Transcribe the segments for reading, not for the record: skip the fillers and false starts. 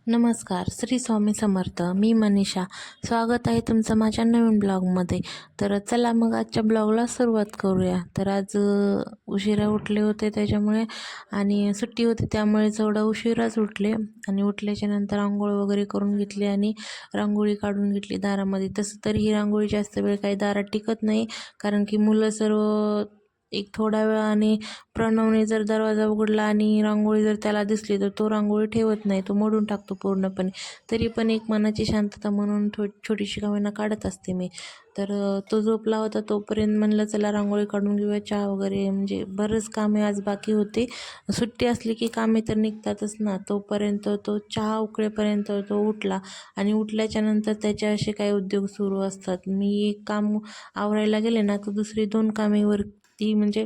नमस्कार, श्री स्वामी समर्थ. मी मनीषा. स्वागत आहे तुमचं माझ्या नवीन ब्लॉगमध्ये. तर चला मग आजच्या ब्लॉगला सुरुवात करूया. तर आज उशिरा उठले होते त्याच्यामुळे आणि सुट्टी होती त्यामुळे थोडा उशिराच उठले आणि उठल्याच्या नंतर आंघोळ वगैरे करून घेतली आणि रांगोळी काढून घेतली दारामध्ये. तसं तर ही रांगोळी जास्त वेळ काही दारात टिकत नाही, कारण की मुलं सर्व एक थोड्या वेळाने प्रणवने जर दरवाजा उघडला आणि रांगोळी जर त्याला दिसली तर तो रांगोळी ठेवत नाही, तो मोडून टाकतो पूर्णपणे. तरी पण एक मनाची शांतता म्हणून छोटीशी का होईना काढत असते मी. तर तो झोपला होता तोपर्यंत म्हणलं चला रांगोळी काढून घेऊया, चहा वगैरे म्हणजे बरंच कामे आज बाकी होते. सुट्टी असली की कामे तर निघतातच ना. तोपर्यंत तो चहा उकळेपर्यंत तो उठला आणि उठल्याच्या नंतर त्याचे असे काही उद्योग सुरू असतात. मी एक काम आवरायला गेले ना तर दुसरी 2 कामेवर ती म्हणजे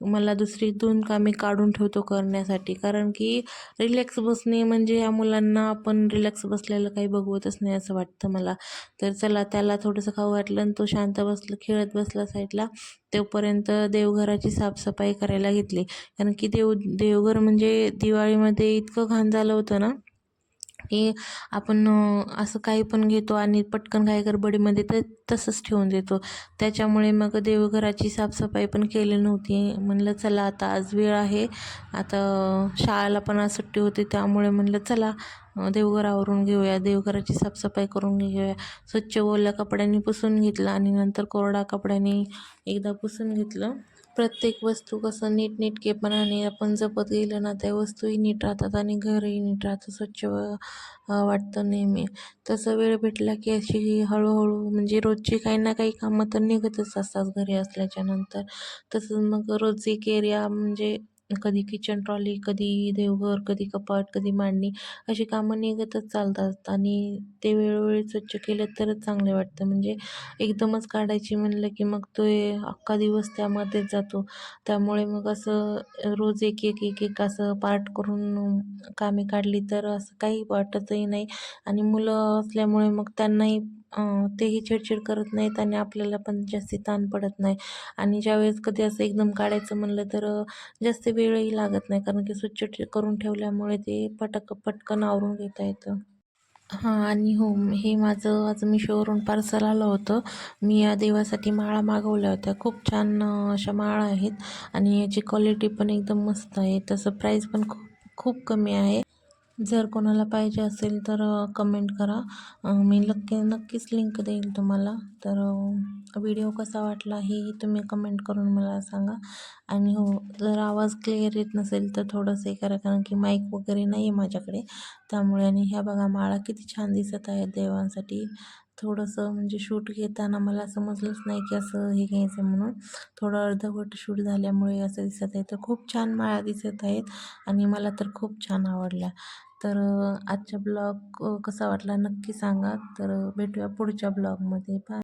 मला दुसरी 2 कामे काढून ठेवतो करण्यासाठी, कारण की रिलॅक्स बसणे म्हणजे या मुलांना आपण रिलॅक्स बसलेलं काही बघवतच नाही असं वाटतं मला. तर चला त्याला थोडंसं खाऊ घातलं आणि तो शांत बसला, खेळत बसला साईडला. तोपर्यंत देवघराची साफसफाई करायला घेतली, कारण की देवघर म्हणजे दिवाळीमध्ये इतकं घाण झालं होतं ना की आपण असं काही पण घेतो आणि पटकन काही गडबडीमध्ये तर तसंच ठेवून देतो. त्याच्यामुळे मग देवघराची साफसफाई पण केली नव्हती. म्हणलं चला आता आज वेळ आहे, आता शाळेला पण आज सुट्टी होती त्यामुळे म्हणलं चला देवघर आवरून घेऊया, देवघराची साफसफाई करून घेऊया. स्वच्छ ओल्या कपड्यांनी पुसून घेतलं आणि नंतर कोरडा कपड्याने एकदा पुसून घेतलं. प्रत्येक वस्तू कसं नीटनेटकेपणाने आपण जपत गेलं ना त्या वस्तूही नीट राहतात आणि घरही नीट राहतं, स्वच्छ वाटतं नेहमी. तसं वेळ भेटला की अशी हळूहळू म्हणजे रोजची काही ना काही कामं तर निघतच असतात घरी असल्याच्या नंतर. तसंच मग रोज एक एरिया म्हणजे कधी किचन ट्रॉली, कधी देवघर, कधी कपाट, कधी मांडणी, अशी कामं निघतच चालतात आणि ते वेळोवेळी स्वच्छ केलं तरच चांगले वाटतं. म्हणजे एकदमच काढायची म्हणलं की मग तो अख्खा दिवस त्यामध्येच जातो. त्यामुळे मग असं रोज एक असं पार्ट करून कामे काढली तर असं काही वाटतही नाही आणि मुलं असल्यामुळे मग त्यांनाही तेही चिडचिड करत नाहीत आणि आपल्याला पण जास्ती ताण पडत नाही. आणि ज्यावेळेस कधी असं एकदम काढायचं म्हणलं तर जास्त वेळही लागत नाही, कारण की स्वच्छ करून ठेवल्यामुळे ते पटकन आवरून घेता येतं. हां आणि हो, हे माझं आज Meeshoवरून पार्सल आलं होतं. मी या देवासाठी माळा मागवल्या होत्या. खूप छान अशा माळा आहेत आणि याची क्वालिटी पण एकदम मस्त आहे. तसं प्राईस पण खूप खूप कमी आहे. जर कोणाला पाहिजे असेल तर कमेंट करा. मी नक्कीच लिंक देईल तुम्हाला. तर व्हिडिओ कसा वाटला हेही तुम्ही कमेंट करून मला सांगा. आणि हो, जर आवाज क्लिअर येत नसेल तर थोडंसं हे करा, कारण की माईक वगैरे नाही आहे माझ्याकडे त्यामुळे. आणि ह्या बघा माळा किती छान दिसत आहेत देवांसाठी. थोडंसं म्हणजे शूट घेताना मला समजलंच नाही की असं हे घ्यायचं म्हणून. थोडं अर्धवट शूट झाल्यामुळे असं दिसत आहे. तर खूप छान माळा दिसत आहेत आणि मला तर खूप छान आवडल्या. तर आजचा ब्लॉग कसा वाटला नक्की सांगा. तर भेटूया पुढच्या ब्लॉगमध्ये. बाय.